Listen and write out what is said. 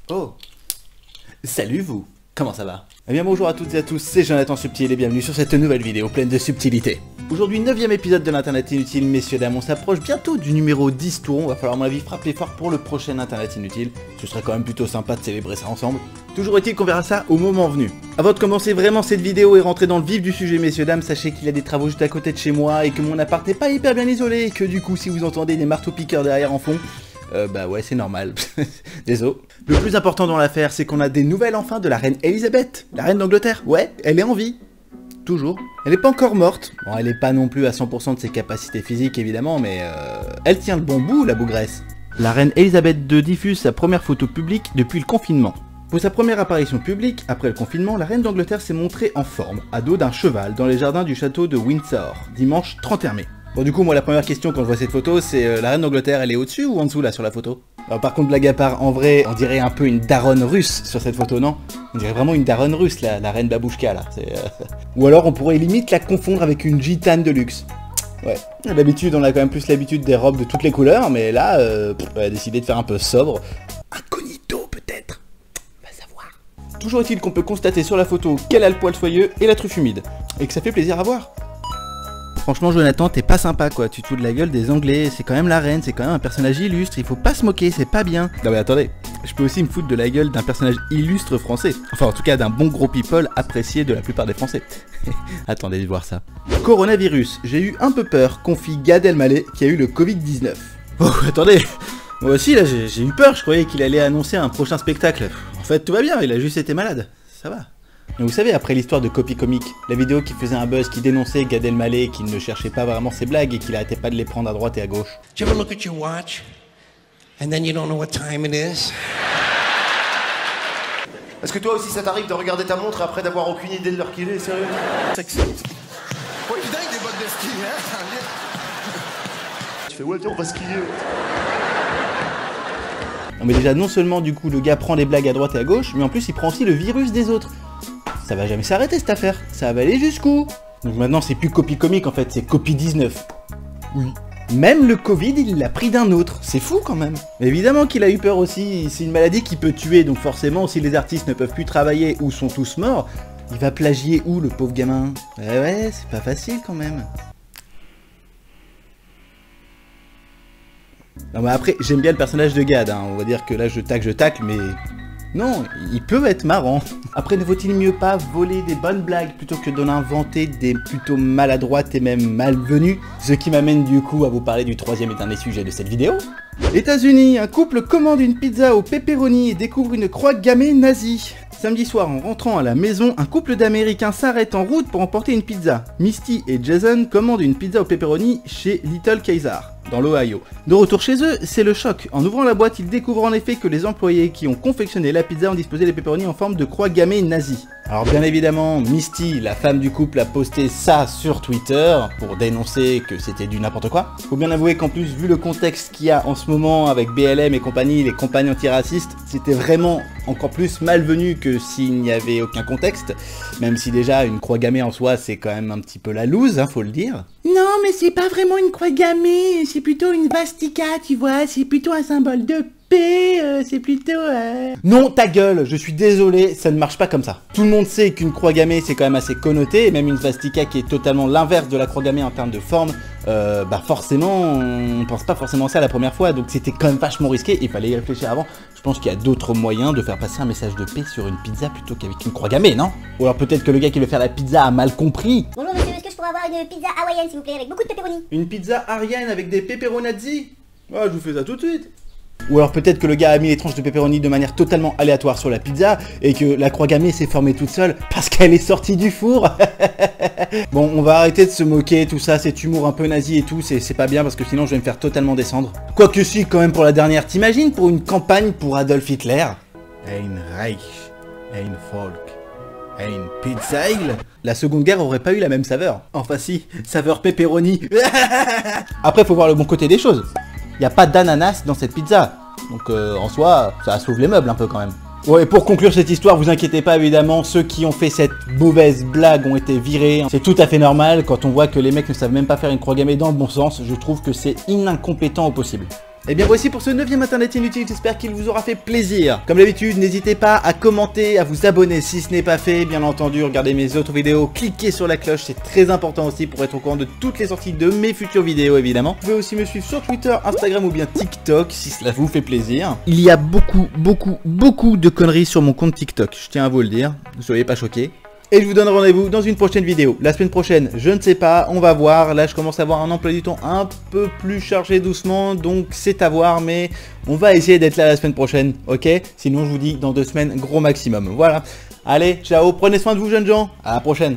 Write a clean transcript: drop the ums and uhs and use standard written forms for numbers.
Oh, salut vous, comment ça va? Eh bien bonjour à toutes et à tous, c'est Jonathan Subtil et bienvenue sur cette nouvelle vidéo pleine de subtilité. Aujourd'hui, 9ème épisode de l'Internet Inutile, messieurs dames, on s'approche bientôt du numéro 10 tour, on va falloir à mon avis frapper fort pour le prochain Internet Inutile, ce serait quand même plutôt sympa de célébrer ça ensemble. Toujours est-il qu'on verra ça au moment venu. Avant de commencer vraiment cette vidéo et rentrer dans le vif du sujet, messieurs dames, sachez qu'il y a des travaux juste à côté de chez moi et que mon appart n'est pas hyper bien isolé et que du coup si vous entendez des marteaux-piqueurs derrière en fond, bah ouais, c'est normal. Désolé. Le plus important dans l'affaire, c'est qu'on a des nouvelles enfin de la reine Elisabeth, la reine d'Angleterre. Ouais, elle est en vie. Toujours. Elle n'est pas encore morte. Bon, elle n'est pas non plus à 100% de ses capacités physiques, évidemment, mais elle tient le bon bout, la bougresse. La reine Elisabeth II diffuse sa première photo publique depuis le confinement. Pour sa première apparition publique, après le confinement, la reine d'Angleterre s'est montrée en forme, à dos d'un cheval, dans les jardins du château de Windsor, dimanche 31 mai. Bon du coup moi la première question quand je vois cette photo c'est la reine d'Angleterre elle est au-dessus ou en dessous là sur la photo? Alors, par contre blague à part, en vrai on dirait un peu une daronne russe sur cette photo non? On dirait vraiment une daronne russe là, la reine Babouchka là. Ou alors on pourrait limite la confondre avec une gitane de luxe. Ouais, d'habitude on a quand même plus l'habitude des robes de toutes les couleurs mais là elle a décidé de faire un peu sobre. Incognito peut-être? Va savoir. Toujours est-il qu'on peut constater sur la photo qu'elle a le poil soyeux et la truffe humide. Et que ça fait plaisir à voir. Franchement Jonathan, t'es pas sympa quoi, tu te fous de la gueule des Anglais, c'est quand même la reine, c'est quand même un personnage illustre, il faut pas se moquer, c'est pas bien. Non mais attendez, je peux aussi me foutre de la gueule d'un personnage illustre français, enfin en tout cas d'un bon gros people apprécié de la plupart des Français. Attendez de voir ça. Coronavirus, j'ai eu un peu peur, confie Gad Elmaleh qui a eu le Covid-19. Oh attendez, moi aussi là j'ai eu peur, je croyais qu'il allait annoncer un prochain spectacle. En fait tout va bien, il a juste été malade, ça va. Mais vous savez, après l'histoire de Copy Comic, la vidéo qui faisait un buzz, qui dénonçait Gad Elmaleh, qui ne cherchait pas vraiment ses blagues et qu'il arrêtait pas de les prendre à droite et à gauche. Do you ever look at your watch and then you don't know what time it is? Est-ce que toi aussi ça t'arrive de regarder ta montre après d'avoir aucune idée de l'heure qu'il est, sérieux? Sexy. Ouais, putain, avec des bottes de ski, hein? Tu fais ouais, tiens, on va skier. Non mais déjà, non seulement du coup le gars prend des blagues à droite et à gauche, mais en plus il prend aussi le virus des autres. Ça va jamais s'arrêter cette affaire, ça va aller jusqu'où? Donc maintenant c'est plus Copy Comic en fait, c'est Copy 19. Oui. Même le Covid il l'a pris d'un autre, c'est fou quand même. Mais évidemment qu'il a eu peur aussi, c'est une maladie qui peut tuer, donc forcément si les artistes ne peuvent plus travailler ou sont tous morts, il va plagier où le pauvre gamin? Ouais, c'est pas facile quand même. Non mais après, j'aime bien le personnage de Gad, hein. On va dire que là je tacle, mais... Non, il peut être marrant. Après, ne vaut-il mieux pas voler des bonnes blagues plutôt que d'en inventer des plutôt maladroites et même malvenues? Ce qui m'amène du coup à vous parler du troisième et dernier sujet de cette vidéo. États-Unis, un couple commande une pizza au pepperoni et découvre une croix gammée nazie. Samedi soir, en rentrant à la maison, un couple d'Américains s'arrête en route pour emporter une pizza. Misty et Jason commandent une pizza au pepperoni chez Little Caesar, dans l'Ohio. De retour chez eux, c'est le choc. En ouvrant la boîte, ils découvrent en effet que les employés qui ont confectionné la pizza ont disposé les pepperonis en forme de croix gammée nazie. Alors bien évidemment, Misty, la femme du couple, a posté ça sur Twitter pour dénoncer que c'était du n'importe quoi. Faut bien avouer qu'en plus, vu le contexte qu'il y a en ce moment avec BLM et compagnie, les campagnes antiracistes, c'était vraiment encore plus malvenu que s'il n'y avait aucun contexte. Même si déjà, une croix gammée en soi, c'est quand même un petit peu la loose, hein, faut le dire. Non, mais c'est pas vraiment une croix gammée, c'est plutôt une svastika, tu vois, c'est plutôt un symbole de paix, c'est plutôt... Non, ta gueule, je suis désolé, ça ne marche pas comme ça. Tout le monde sait qu'une croix gammée, c'est quand même assez connoté, et même une svastika qui est totalement l'inverse de la croix gammée en termes de forme, bah forcément, on pense pas forcément ça la première fois, donc c'était quand même vachement risqué, il fallait y réfléchir avant. Je pense qu'il y a d'autres moyens de faire passer un message de paix sur une pizza plutôt qu'avec une croix gammée, non? Ou alors peut-être que le gars qui veut faire la pizza a mal compris. Bonjour monsieur, est-ce que je pourrais avoir une pizza hawaïenne s'il vous plaît, avec beaucoup de pepperoni? Une pizza arienne avec des pepperonazzi? Ah, je vous fais ça tout de suite. Ou alors peut-être que le gars a mis les tranches de pepperoni de manière totalement aléatoire sur la pizza et que la croix gammée s'est formée toute seule parce qu'elle est sortie du four. Bon, on va arrêter de se moquer, tout ça, cet humour un peu nazi et tout, c'est pas bien parce que sinon je vais me faire totalement descendre. Quoique si, quand même pour la dernière, t'imagines pour une campagne pour Adolf Hitler? Ein Reich, ein Volk, ein Pizzail. La seconde guerre aurait pas eu la même saveur. Enfin si, saveur pepperoni. Après faut voir le bon côté des choses. Il n'y a pas d'ananas dans cette pizza. Donc en soi, ça sauve les meubles un peu quand même. Ouais, et pour conclure cette histoire, vous inquiétez pas évidemment, ceux qui ont fait cette mauvaise blague ont été virés. C'est tout à fait normal quand on voit que les mecs ne savent même pas faire une croix gammée dans le bon sens. Je trouve que c'est incompétent au possible. Et bien voici pour ce 9e Internet Inutile, j'espère qu'il vous aura fait plaisir. Comme d'habitude, n'hésitez pas à commenter, à vous abonner si ce n'est pas fait, bien entendu, regardez mes autres vidéos, cliquez sur la cloche, c'est très important aussi pour être au courant de toutes les sorties de mes futures vidéos évidemment. Vous pouvez aussi me suivre sur Twitter, Instagram ou bien TikTok si cela vous fait plaisir. Il y a beaucoup de conneries sur mon compte TikTok, je tiens à vous le dire, ne soyez pas choqués. Et je vous donne rendez-vous dans une prochaine vidéo. La semaine prochaine, je ne sais pas, on va voir. Là, je commence à avoir un emploi du temps un peu plus chargé doucement, donc c'est à voir, mais on va essayer d'être là la semaine prochaine, ok? Sinon, je vous dis dans 2 semaines, gros maximum. Voilà. Allez, ciao, prenez soin de vous jeunes gens, à la prochaine.